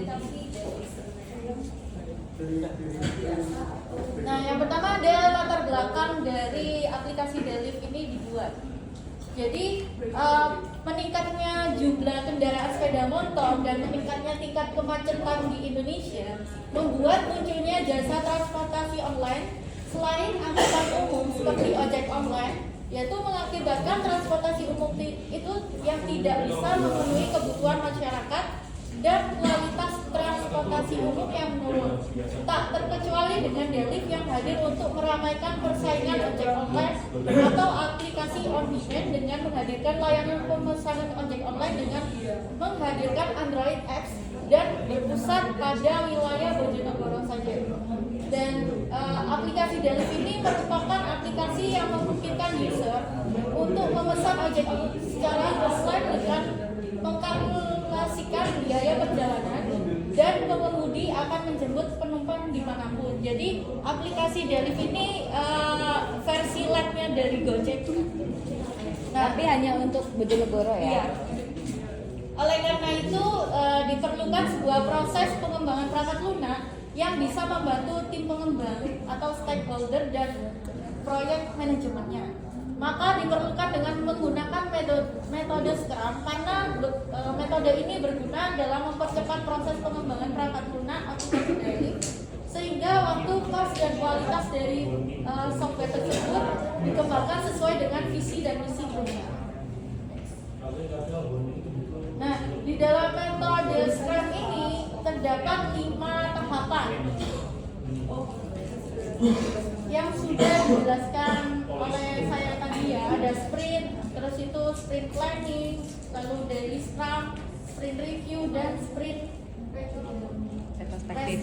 aplikasi Delif. Nah, yang pertama ada latar belakang dari aplikasi Delif ini dibuat. Jadi meningkatnya jumlah kendaraan sepeda motor dan meningkatnya tingkat kemacetan di Indonesia membuat munculnya jasa transportasi online selain angkutan umum seperti ojek online, yaitu mengakibatkan transportasi umum itu yang tidak bisa memenuhi kebutuhan masyarakat dan kualitas transportasi umum yang menurun. Tak terkecuali dengan Delif yang hadir untuk meramaikan persaingan ojek online atau aplikasi on demand dengan menghadirkan layanan pemesanan ojek online dengan menghadirkan Android apps dan berpusat pada wilayah Bojonegoro saja. Dan aplikasi Delif ini merupakan aplikasi yang memungkinkan user untuk memesan ojek secara offline dengan mengkalkulasikan biaya perjalanan dan pengemudi akan menjemput penumpang dimanapun. Jadi aplikasi Delif ini versi light-nya dari Gojek. Nah, tapi hanya untuk Bojonegoro ya? Iya. Oleh karena itu diperlukan sebuah proses pengembangan perangkat lunak yang bisa membantu tim pengembang atau stakeholder dan proyek manajemennya. Maka diperlukan dengan menggunakan metode Scrum karena metode ini berguna dalam mempercepat proses pengembangan perangkat lunak aplikasi Delif sehingga waktu, kos, dan kualitas dari software tersebut dikembangkan sesuai dengan visi dan misi dunia. Nah, di dalam metode Scrum ini terdapat 5 tahapan yang sudah dijelaskan oleh saya tadi ya. Ada sprint, terus itu sprint planning, lalu daily Scrum, sprint review, dan sprint retrospektif.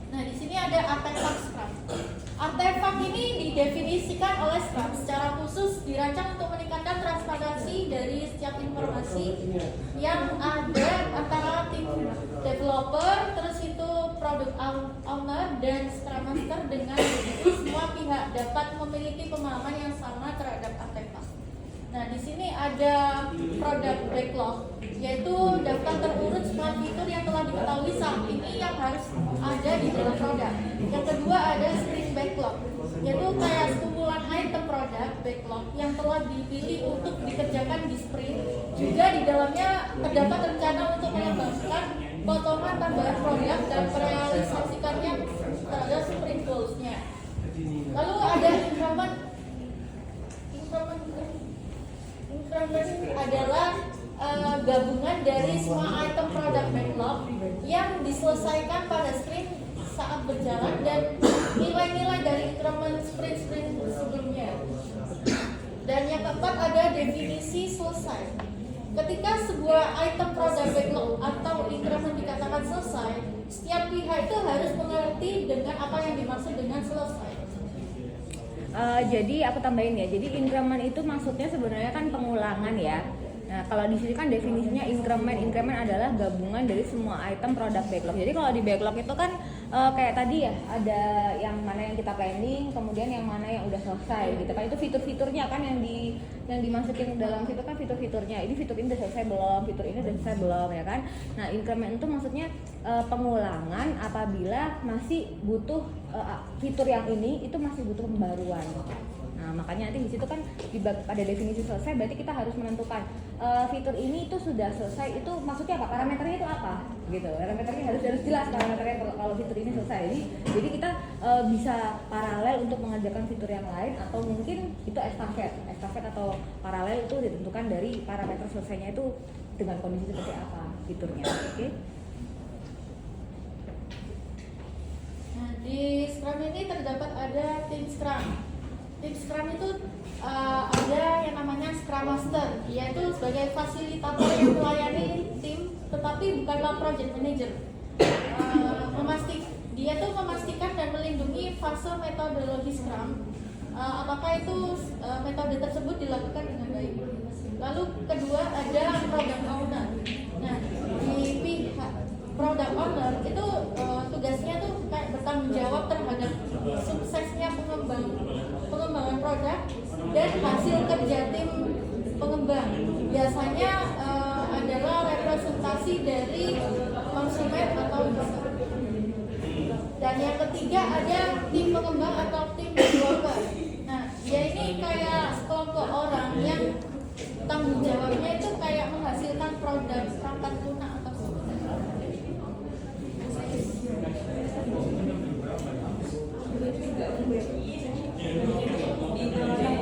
Nah, di sini ada artefak Scrum. Artefak ini didefinisikan oleh Scrum secara khusus dirancang untuk meningkatkan transparansi dari setiap informasi yang ada antara tim developer, terus itu product owner dan Scrum Master dengan begitu semua pihak dapat memiliki pemahaman yang sama terhadap artefak. Nah, di sini ada product backlog, yaitu daftar terurut semua fitur yang telah diketahui saat ini yang harus ada di dalam produk. Yang kedua ada sprint backlog, yaitu kayak kumpulan item produk backlog yang telah dipilih untuk dikerjakan di sprint. Juga di dalamnya terdapat rencana untuk mengembangkan potongan tambahan produk dan merealisasikannya terhadap sprint goals-nya. Lalu ada increment adalah gabungan dari semua item produk backlog yang diselesaikan pada sprint saat berjalan dan nilai-nilai dari increment sprint sebelumnya. Dan yang keempat ada definisi selesai. Ketika sebuah item produk backlog atau increment dikatakan selesai, setiap pihak itu harus mengerti dengan apa yang dimaksud dengan selesai. Jadi aku tambahin ya. Jadi increment itu maksudnya sebenarnya kan pengulangan ya. Nah, kalau di sini kan definisinya increment adalah gabungan dari semua item produk backlog. Jadi kalau di backlog itu kan kayak tadi ya, ada yang mana yang kita planning, kemudian yang mana yang udah selesai gitu kan. Itu fitur-fiturnya kan yang dimasukin dalam situ kan fitur-fiturnya. Ini fitur ini udah selesai belum, fitur ini udah selesai belum ya kan. Nah, increment itu maksudnya pengulangan apabila masih butuh fitur yang ini itu masih butuh pembaruan. Nah, makanya nanti di situ kan pada definisi selesai berarti kita harus menentukan fitur ini itu sudah selesai, itu maksudnya apa, parameternya itu apa gitu. Parameternya harus jelas parameternya kalau fitur ini selesai. Jadi kita bisa paralel untuk mengerjakan fitur yang lain atau mungkin itu estafet atau paralel itu ditentukan dari parameter selesainya itu dengan kondisi seperti apa fiturnya. Oke. Nah, di Scrum ini terdapat ada tim Scrum. Tim Scrum itu ada yang namanya Scrum Master, yaitu sebagai fasilitator yang melayani tim, tetapi bukanlah project manager. Dia tuh memastikan dan melindungi fase metodologi Scrum, apakah itu metode tersebut dilakukan dengan baik. Lalu kedua ada product owner. Nah, di pihak product owner itu tugasnya tuh kayak bertanggung jawab terhadap suksesnya pengembangan produk dan hasil kerja tim pengembang pengembang. Biasanya adalah representasi dari konsumen atau user. Dan yang ketiga ada tim pengembang atau tim developer. Nah, dia ini kayak sekelompok orang yang tanggung jawabnya itu kayak menghasilkan produk perangkat lunak atau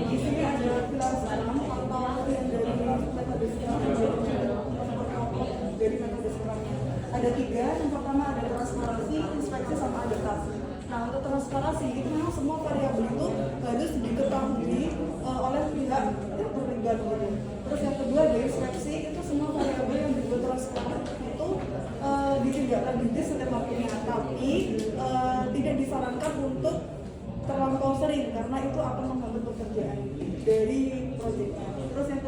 Di sini ada pilar Scrum atau yang dari metode Scrum dari metode Scrum-nya. Ada 3, yang pertama ada transparansi, inspeksi, sama adaptasi. Nah, untuk transparansi itu memang semua variabel itu harus diketahui oleh pihak yang terlibat gitu. Terus yang kedua ada inspeksi, itu semua variabel yang dibuat transparan itu ditindaklanjuti setiap waktunya, tapi tidak disarankan untuk terlampau sering karena itu akan mengganggu pekerjaan dari proyeknya. Terus yang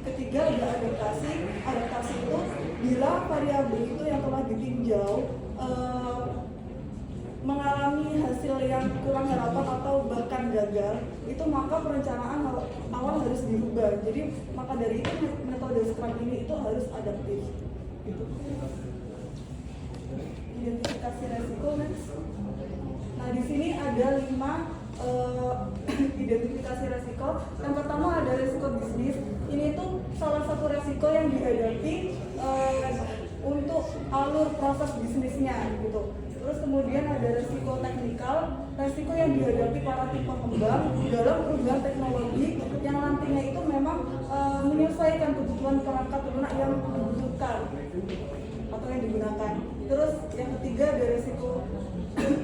ketiga ada adaptasi. Adaptasi itu bila variabel itu yang telah ditinjau mengalami hasil yang kurang harapan atau bahkan gagal, itu maka perencanaan awal harus dirubah. Jadi maka dari itu metode Scrum ini itu harus adaptif. Gitu. Identifikasi resiko, next. Nah, di sini ada 5 identifikasi resiko. Yang pertama ada resiko bisnis. Ini tuh salah satu resiko yang dihadapi untuk alur proses bisnisnya gitu. Terus kemudian ada resiko teknikal, resiko yang dihadapi para tim pengembang dalam perubahan teknologi yang nantinya itu memang menyesuaikan kebutuhan perangkat lunak yang dibutuhkan atau yang digunakan. Terus yang ketiga ada resiko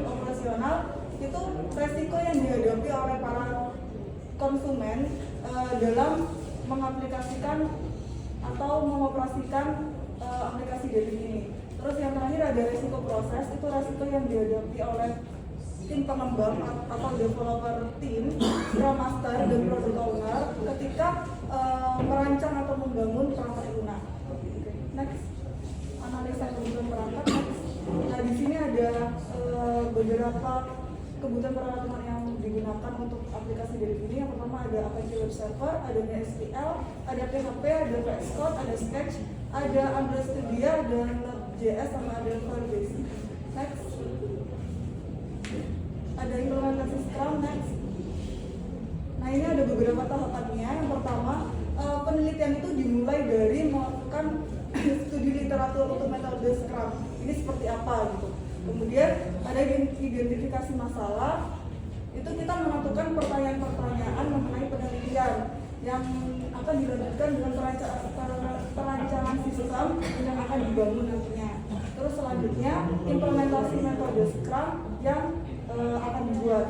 operasional, itu resiko yang dihadapi oleh para konsumen dalam mengaplikasikan atau mengoperasikan aplikasi Delif ini. Terus yang terakhir ada resiko proses, itu resiko yang dihadapi oleh tim pengembang atau developer tim, Scrum Master dan Product Owner ketika merancang atau membangun perangkat lunak. Next, analisa kebutuhan perangkat. Nah, di sini ada beberapa kebutuhan peralatan yang digunakan untuk aplikasi Delif ini. Yang pertama ada Apache Web Server, ada MySQL, ada PHP, ada VS Code, ada Sketch, ada Android Studio, ada Node.js, sama ada Firebase. Next, ada implementasi Scrum. Next, nah ini ada beberapa tahapannya. Yang pertama, penelitian itu dimulai dari melakukan studi literatur untuk metode Scrum. Ini seperti apa gitu. Kemudian ada identifikasi masalah. Itu kita menentukan pertanyaan-pertanyaan mengenai penelitian yang akan dilanjutkan dengan perancangan sistem yang akan dibangun nantinya. Terus selanjutnya implementasi metode Scrum yang akan dibuat.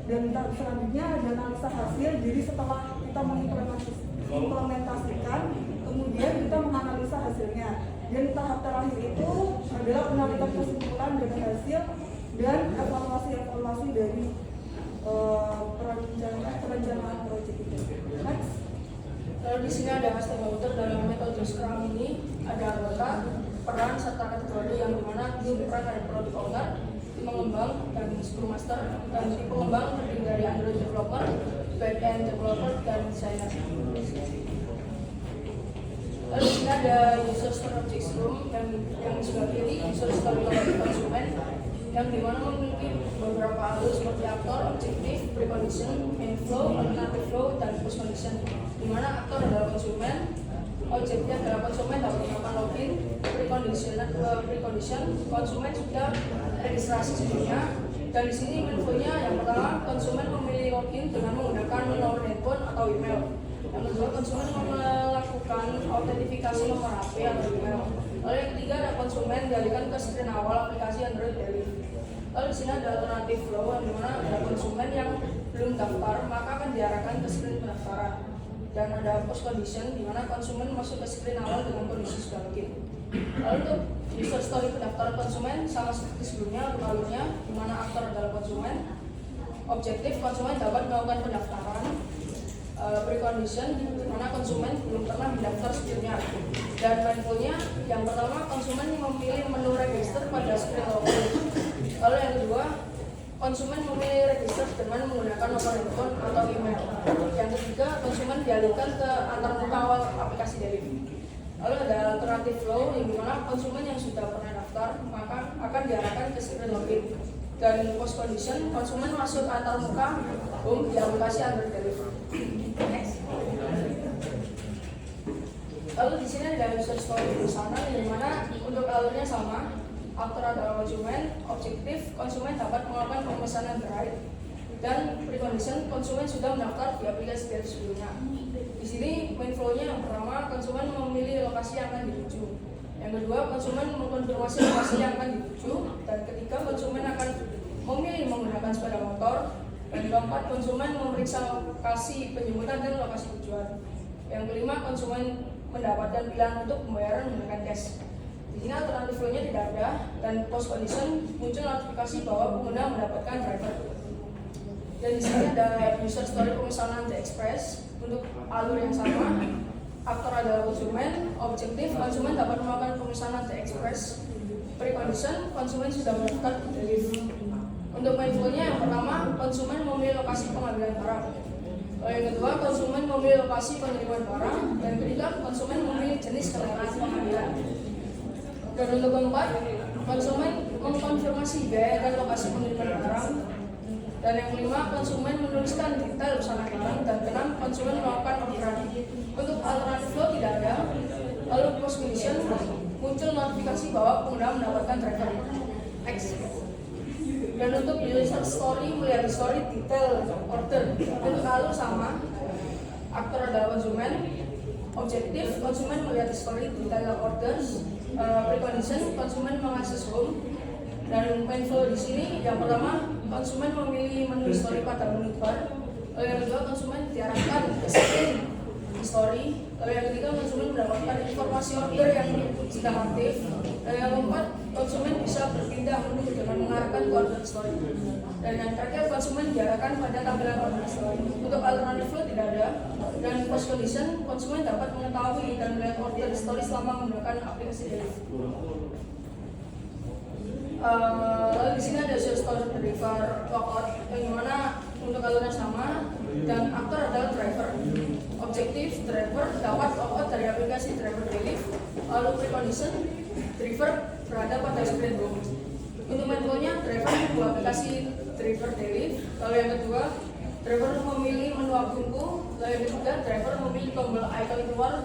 Dan selanjutnya ada analisa hasil. Jadi setelah kita mengimplementasikan, kemudian kita menganalisa hasilnya. Dan tahap terakhir itu adalah penarikan kesimpulan dari hasil dan evaluasi dari perencanaan proyek itu. Next. Lalu di sini ada stakeholder dalam metode Scrum ini, ada anggota, peran serta kategori yang dimana tim peran dari product owner, tim pengembang dan Scrum Master, dan tim pengembang terdiri dari Android developer, backend developer, dan designer. Lalu di sini ada user story object room yang di sebelah kiri user story konsumen yang dimana memiliki beberapa alur seperti aktor, objektif, precondition, inflow, alternative flow, dan post condition. Dimana aktor adalah konsumen, objektif adalah konsumen dapat melakukan login, precondition konsumen sudah registrasi sebelumnya, dan di sini infonya yang pertama konsumen memilih login dengan menggunakan nomor handphone atau email. Yang kedua, konsumen melakukan autentifikasi nomor HP atau email. Lalu yang ketiga ada konsumen dialihkan ke screen awal aplikasi Android Delif. Lalu di sini ada alternative flow yang dimana ada konsumen yang belum daftar maka akan diarahkan ke screen pendaftaran. Dan ada post condition di mana konsumen masuk ke screen awal dengan kondisi sudah login. Lalu untuk user story pendaftaran konsumen sama seperti sebelumnya untuk alurnya, di mana aktor adalah konsumen, objektif konsumen dapat melakukan pendaftaran, precondition di mana konsumen belum pernah mendaftar sebelumnya, dan mindfulnya yang pertama konsumen memilih menu register pada screen login. Lalu yang kedua konsumen memilih register dengan menggunakan nomor handphone atau email. Yang ketiga, konsumen dialihkan ke antarmuka awal aplikasi Delif. Lalu ada alternatif flow yang dimana konsumen yang sudah pernah daftar maka akan diarahkan ke screen login. Dan post condition, konsumen masuk antarmuka home di aplikasi Android Delif. Next. Lalu di sini ada user story di sana, di mana untuk alurnya sama. After adalah konsumen, objektif konsumen dapat melakukan pemesanan drive, dan precondition konsumen sudah mendaftar di aplikasi Delif sebelumnya. Di sini main flow-nya yang pertama, konsumen memilih lokasi yang akan dituju. Yang kedua, konsumen mengkonfirmasi lokasi yang akan dituju, dan ketiga, konsumen akan memilih menggunakan sepeda motor. Dan keempat, konsumen memeriksa lokasi penjemputan dan lokasi tujuan. Yang kelima, konsumen mendapatkan pilihan untuk pembayaran menggunakan cash. Di sini alternatif flow-nya tidak ada, dan post condition muncul notifikasi bahwa pengguna mendapatkan driver. Dan di sini ada user story pemesanan The Express untuk alur yang sama. Aktor adalah konsumen, objektif konsumen dapat melakukan pemesanan The Express. Precondition konsumen sudah mendaftar di Delif. Untuk main flow-nya yang pertama, konsumen memilih lokasi pengambilan barang. Yang kedua, konsumen memilih lokasi penerimaan barang. Dan ketiga, konsumen memilih jenis kendaraan pengambilan. Dan untuk keempat, konsumen mengkonfirmasi biaya dan lokasi penerimaan barang. Dan yang kelima, konsumen menuliskan detail pesanan barang. Dan keenam, konsumen melakukan orderan. Untuk alternatif flow tidak ada. Lalu post condition muncul notifikasi bahwa pengguna mendapatkan driver. Next. Dan untuk user story melihat story detail order. Untuk alur sama. Aktor adalah konsumen. Objektif konsumen melihat story detail orders. Precondition konsumen mengakses home. Dan main flow di sini yang pertama, konsumen memilih menu story pada menu bar. Yang kedua, konsumen diarahkan ke screen story. Yang ketiga, konsumen mendapatkan informasi order yang sedang aktif. Yang keempat, konsumen bisa berpindah menu dengan mengarahkan ke order story. Dan yang terakhir, konsumen diarahkan pada tampilan order story. Untuk alternatif flow tidak ada. Dan post condition, konsumen dapat mengetahui dan melihat order story selama menggunakan aplikasi Delif. Lalu di sini ada user story driver logout yang mana untuk alurnya sama, dan aktor adalah driver. Objektif driver dapat logout dari aplikasi driver Delif. Lalu precondition driver berada pada screen home. Untuk main flow-nya, driver membuat aplikasi driver Delif. Lalu yang kedua, driver memilih menu akunku. Lalu yang ketiga, driver memilih tombol icon keluar.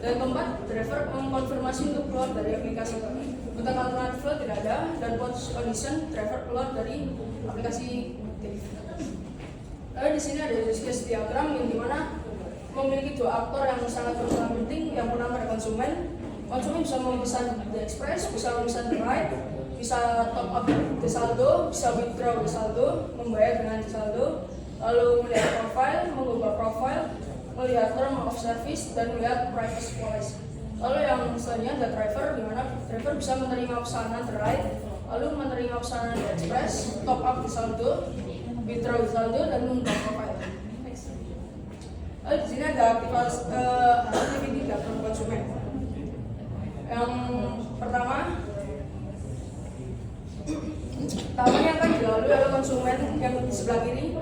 Dan keempat, driver mengkonfirmasi untuk keluar dari aplikasi. Untuk alternatif flow tidak ada, dan post condition driver keluar dari aplikasi Delif. Lalu di sini ada use case diagram yang dimana memiliki dua aktor yang sangat penting. Yang pertama ada konsumen. Konsumen bisa memesan The Express, bisa memesan The Ride, bisa top up the saldo, bisa withdraw the saldo, membayar dengan the saldo, lalu melihat profile, mengubah profile, melihat term of service, dan melihat privacy policy. Lalu yang selanjutnya ada driver, di mana driver bisa menerima pesanan The Ride, lalu menerima pesanan The Express, top up the saldo, withdraw the saldo, dan mengubah profile. Next. Lalu di sini ada activity diagram konsumen. Yang pertama akan dilalui oleh konsumen yang di sebelah kiri.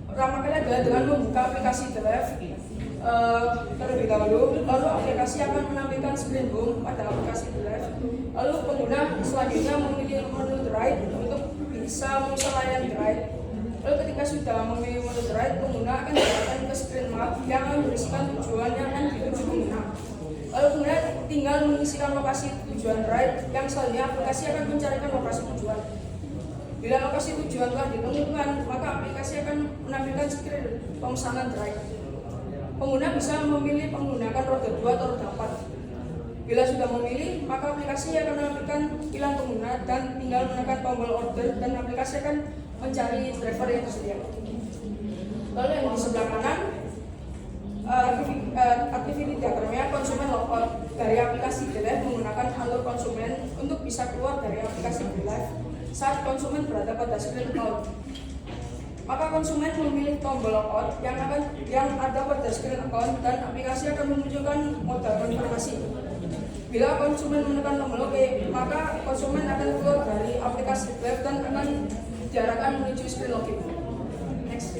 Pertama kali adalah dengan membuka aplikasi Delif terlebih dahulu, lalu aplikasi akan menampilkan screen home pada aplikasi Delif. Lalu pengguna selanjutnya memilih menu The Ride untuk bisa memesan layanan The Ride. Lalu ketika sudah memilih menu The Ride, pengguna akan diarahkan ke screen map yang akan berisikan tujuan yang akan dituju pengguna. Lalu kemudian tinggal mengisikan lokasi tujuan ride, yang selanjutnya aplikasi akan mencarikan lokasi tujuan. Bila lokasi tujuan telah ditemukan, maka aplikasi akan menampilkan screen pemesanan ride. Pengguna bisa memilih menggunakan roda 2 atau roda 4. Bila sudah memilih, maka aplikasi akan menampilkan pilihan pengguna dan tinggal menekan tombol order, dan aplikasi akan mencari driver yang tersedia. Lalu yang di sebelah kanan, aktiviti diagramnya konsumen logout dari aplikasi Delif menggunakan alur konsumen untuk bisa keluar dari aplikasi Delif saat konsumen berada pada screen account. Maka konsumen memilih tombol logout yang ada pada screen account, dan aplikasi akan memunculkan modal konfirmasi. Bila konsumen menekan tombol OK, maka konsumen akan keluar dari aplikasi Delif dan akan diarahkan menuju screen login. Next.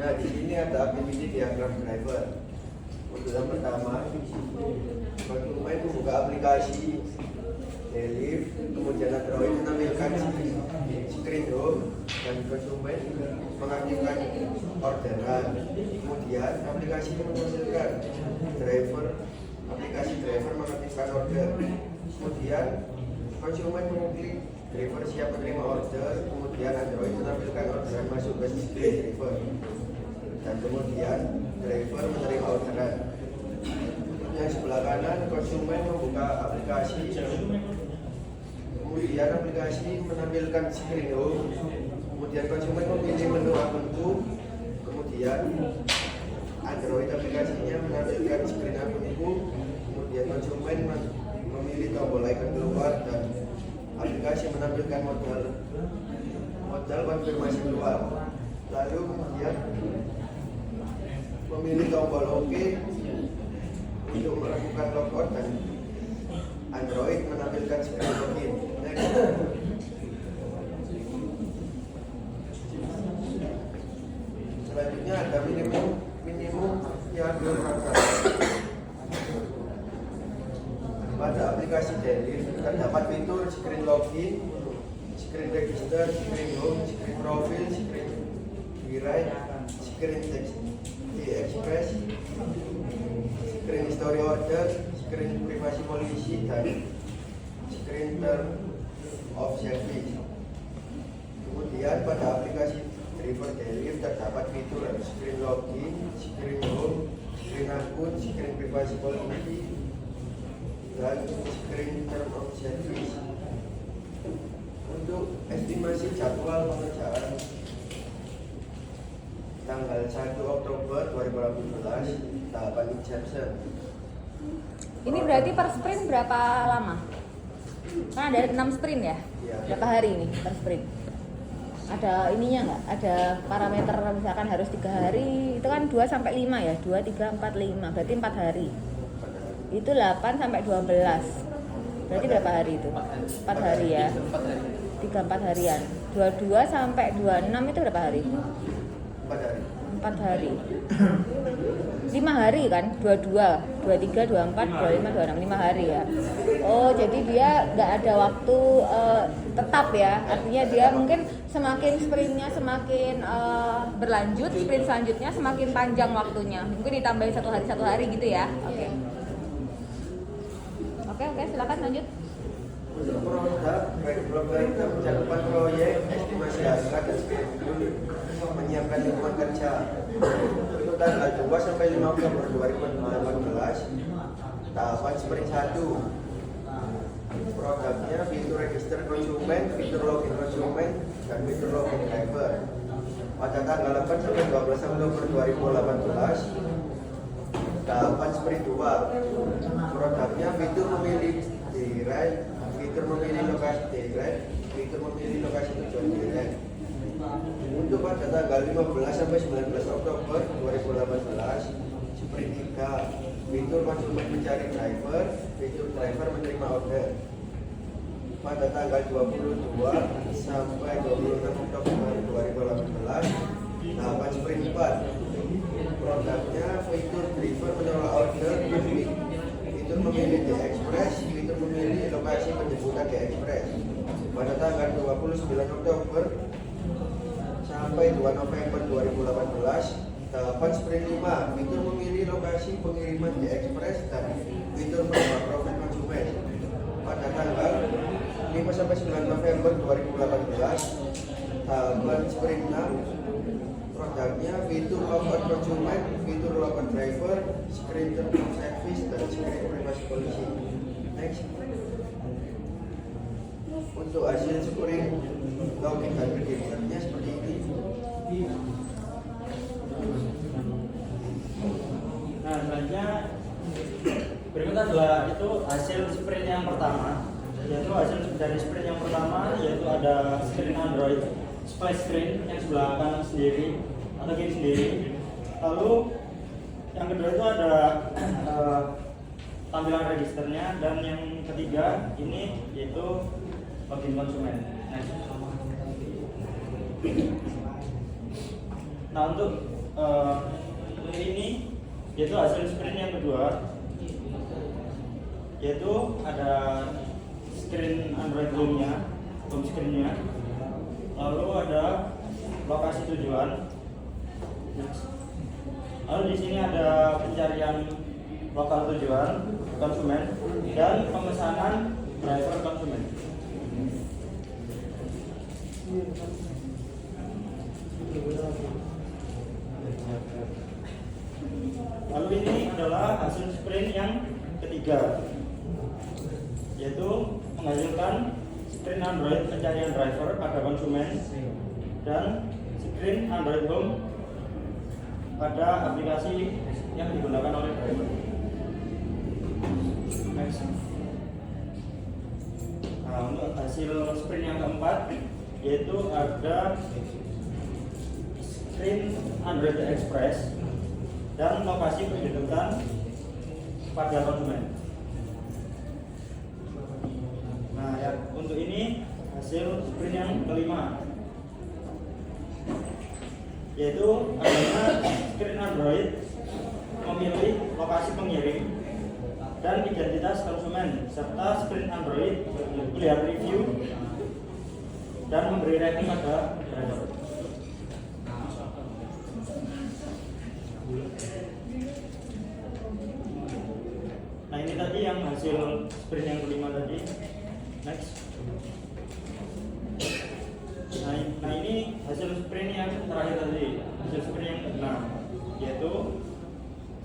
Nah, di sini ada aktiviti diagram driver. Untuk yang pertama, konsumen membuka aplikasi Delif, kemudian Android menampilkan screen home dan konsumen mengaktifkan orderan. Kemudian aplikasi menghasilkan driver, aplikasi driver mengaktifkan order. Kemudian konsumen mengklik driver siap menerima order, kemudian Android menampilkan orderan masuk ke screen driver. Dan kemudian driver menerima orderan. Yang sebelah kanan konsumen membuka aplikasi, kemudian aplikasi menampilkan screen home, kemudian konsumen memilih menu akunku, kemudian Android aplikasinya menampilkan screen akunku, kemudian konsumen memilih tombol icon keluar dan aplikasi menampilkan modal konfirmasi keluar. Lalu kemudian memilih tombol OK untuk melakukan logout dan Android menampilkan screen login. Next. Selanjutnya ada minimum yang dilakukan. Pada aplikasi Delif terdapat fitur screen login, screen register, screen home, screen profile, screen rewrite, screen text express, screen history order, screen privasi polisi, dan screen term of service. Kemudian pada aplikasi driver Delif terdapat fitur screen login, screen home, screen akun, screen privasi polisi, dan screen term of service. Untuk estimasi jadwal pengerjaan tanggal 1 Oktober 2018 tahapan inception. Ini berarti per sprint berapa lama? Kan ada 6 sprint ya? Iya. Berapa hari ini per sprint? Ada ininya nggak? Ada parameter misalkan harus 3 hari, itu kan 2 sampai 5 ya? 2, 3, 4, 5, berarti 4 hari. Itu 8 sampai 12. Berarti berapa hari itu? 4 hari ya? 3-4 harian. 22 sampai 26 itu berapa hari? 4 hari. 4 hari. 5 hari kan? 22, 23, 24, 25, 26, 5 hari ya. Oh, jadi dia nggak ada waktu tetap ya. Artinya dia mungkin semakin sprintnya semakin berlanjut, sprint selanjutnya semakin panjang waktunya. Mungkin ditambahin 1 hari gitu ya. Oke, silakan lanjut. Untuk produk, pemerintah mencakupan proyek, estimasi hasil dan schedule, menyiapkan lingkungan kerja. Untuk tanggal 2 sampai 5 Oktober 2018, tahapan sprint 1. Produknya fitur register konsumen, fitur login konsumen, dan fitur login driver. Pada tanggal 8 sampai 12 Oktober 2018, tahapan sprint 2. Produknya fitur memilih direct, fitur memilih lokasi direct, fitur memilih lokasi tujuan direct. Untuk pada tanggal 15 sampai 19 Oktober 2018, sprint 3. Fitur konsumen mencari driver, fitur driver menerima order. Pada tanggal 22 sampai 26 Oktober 2018, tahapan sprint 4. Produknya fitur driver menolak order, fitur memilih di express, fitur memilih lokasi penjemputan di express. Pada tanggal 29 Oktober sampai 2 November 2018, tahapan sprint 5. Fitur memilih lokasi pengiriman di express dan fitur merubah profil konsumen. Pada tanggal 5 sampai 9 November 2018, tahapan sprint 6. Produknya fitur logout konsumen, fitur logout driver, screen term of service, dan screen privasi polisi. Next. Untuk hasil scoring login dan registernya seperti ini. Nah, selanjutnya berikut adalah itu hasil sprint yang pertama. Yaitu hasil dari sprint yang pertama yaitu ada screen Android splash screen yang sebelah kanan sendiri atau kiri sendiri. Lalu yang kedua itu ada tampilan registernya, dan yang ketiga ini yaitu login konsumen. Next. Nah untuk ini yaitu hasil sprint yang kedua, yaitu ada screen Android home screen-nya, lalu ada lokasi tujuan, lalu di sini ada pencarian lokal tujuan konsumen dan pemesanan driver konsumen. Lalu ini adalah hasil sprint yang ketiga, yaitu menghasilkan screen Android pencarian driver pada konsumen dan screen Android Home pada aplikasi yang digunakan oleh driver. Next. Nah, untuk hasil sprint yang keempat, yaitu ada screen Android Express dan lokasi penjudukan pada konsumen. Nah, ya, untuk ini hasil sprint yang kelima, yaitu adanya screen Android memilih lokasi pengirim dan identitas konsumen serta screen Android melihat review dan memberi rating pada driver. Nah ini tadi yang hasil sprint yang kelima tadi. Next. Nah ini hasil sprint yang terakhir tadi, hasil sprint yang keenam, yaitu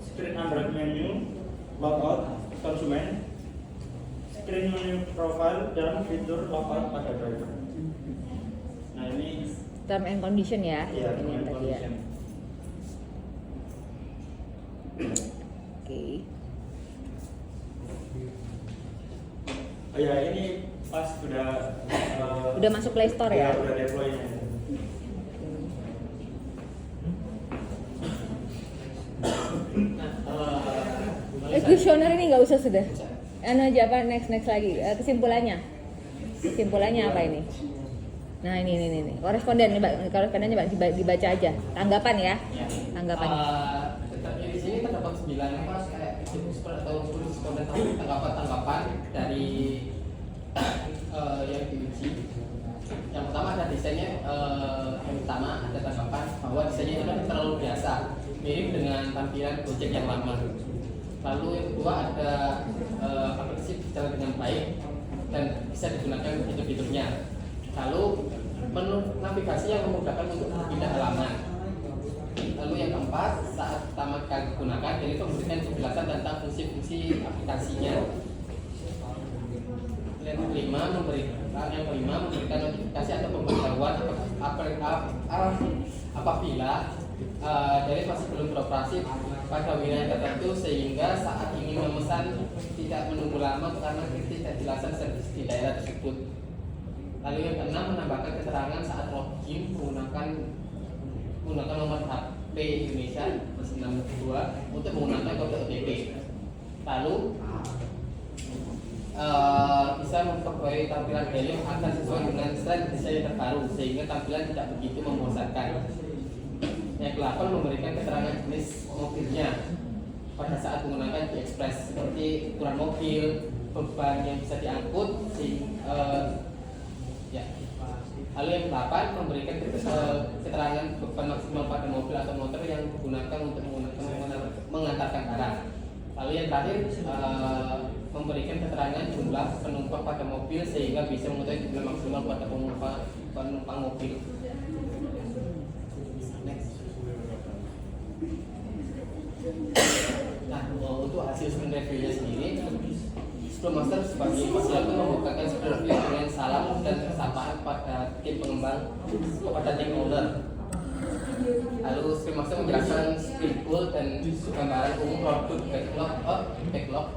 screen Android menu, logout konsumen, screen menu profile dan fitur logout pada driver. Nah ini Term and condition ya, ya, ini yang tadi ya. condition. Oke. Oh ya ini pas Udah masuk Play Store ya? Udah deploy-nya. Questionnaire ini nggak usah sudah. Anu aja apa next lagi kesimpulannya apa ini? Nah ini korespondennya dibaca aja tanggapan ya, tanggapan. Di sini terdapat 9 kayak atau tanggapan dari yang diuji. Yang pertama ada desainnya, yang pertama ada tanggapan bahwa desainnya itu kan terlalu biasa, mirip dengan tampilan Gojek yang lama. Lalu yang kedua ada aplikasi berjalan dengan baik dan bisa digunakan fitur-fiturnya. Lalu menu navigasi yang memudahkan untuk pindah halaman. Lalu yang keempat, saat pertama kali digunakan, jadi memberikan penjelasan tentang fungsi-fungsi aplikasinya. Yang kelima memberikan notifikasi atau pemberitahuan apabila dari masih belum beroperasi pada wilayah tertentu, sehingga saat ingin memesan tidak menunggu lama karena ketidakjelasan servis di daerah tersebut. Lalu yang keenam, menambahkan keterangan saat login menggunakan nomor HP Indonesia +62 untuk menggunakan kode OTP. Lalu bisa memperbarui tampilan daily akan sesuai dengan tren desain terbaru sehingga tampilan tidak begitu membosankan. Yang ke-8, memberikan keterangan jenis mobilnya pada saat menggunakan Express seperti ukuran mobil, beban yang bisa diangkut, Lalu yang ke-8, memberikan keterangan beban maksimal pada mobil atau motor yang digunakan untuk mengantarkan barang. Lalu yang terakhir, memberikan keterangan jumlah penumpang pada mobil sehingga bisa mengetahui jumlah maksimal pada penumpang mobil. Next. Nah, untuk hasil sprint review-nya sendiri, Scrum Master sebagai fasilitator membukakan sprint review dengan salam dan sapaan pada tim pengembang kepada tim owner. Lalu Scrum Master menjelaskan sprint goal dan gambaran umum produk backlog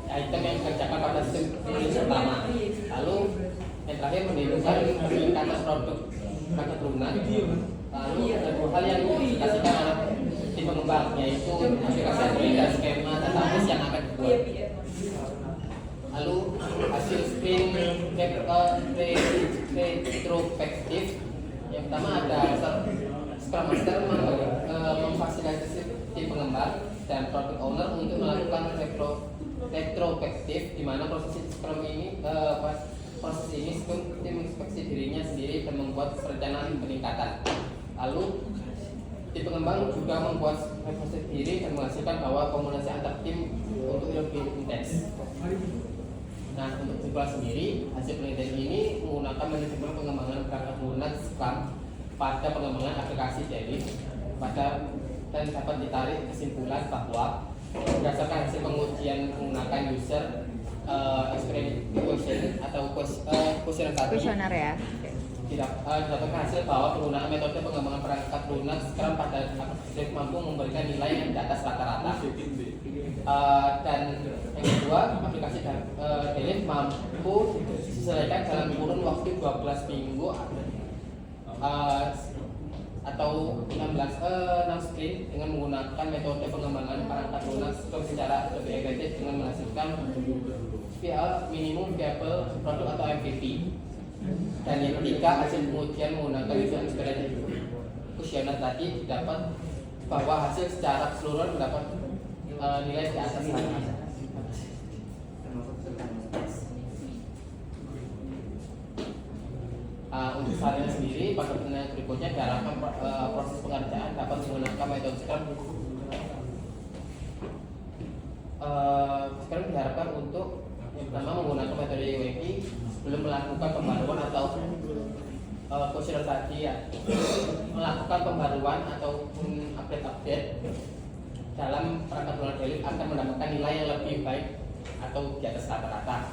item yang dikerjakan pada sprint pertama. Lalu yang terakhir menimbulkan peningkatan produk kata turunan. Lalu ada dua hal yang dikasihkan oleh tim pengembang, yaitu aplikasi Android dan skema database yang akan dibuat. Lalu hasil sprint retrospektif. Yang pertama ada Scrum Master memfasilitasi tim pengembang dan product owner untuk melakukan retrospektif, di mana proses ini tim inspeksi dirinya sendiri dan membuat perencanaan peningkatan. Lalu tim pengembang juga membuat retrospektif diri dan menghasilkan bahwa komunikasi antar tim untuk lebih intens. Nah, untuk Jupla sendiri, hasil penelitian ini menggunakan manajemen pengembangan perangkat lunak Scrum pada pengembangan aplikasi Delif dan dapat ditarik kesimpulan bahwa berdasarkan hasil pengujian menggunakan user experience atau Kuesioner ya. didapatkan hasil bahwa penggunaan metode pengembangan perangkat lunak Scrum pada aplikasi mampu memberikan nilai yang di atas rata-rata. Dan yang kedua, aplikasi Delif mampu diselesaikan dalam kurun waktu 12 minggu atau 6 sprint dengan menggunakan metode pengembangan perangkat lunak secara lebih efektif dengan menghasilkan minimum viable product atau MVP. Dan yang ketiga, hasil pengujian menggunakan user experience kuesioner tadi didapat bahwa hasil secara keseluruhan mendapat nilai di atas rata-rata. Untuk salahnya sendiri, pada penilaian berikutnya diharapkan proses pengerjaan dapat menggunakan metode Scrum. Sekarang diharapkan untuk yang pertama menggunakan metode UMP sebelum melakukan pembaruan atau kuesioner tadi ya, melakukan pembaruan ataupun update dalam perangkat lunak Delif akan mendapatkan nilai yang lebih baik atau di atas rata-rata.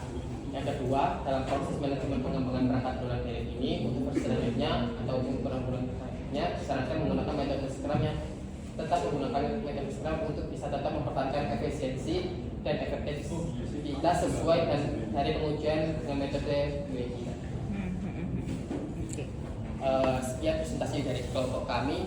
Yang kedua, dalam proses manajemen pengembangan perangkat lunak Delif ini untuk selanjutnya atau bulan-bulan selanjutnya disarankan menggunakan metode Scrum yang tetap menggunakan metode Scrum untuk bisa tetap mempertahankan efisiensi dan efektivitas sesuai dan dari pengujian dengan metode UMP. Sekian presentasi dari kelompok kami.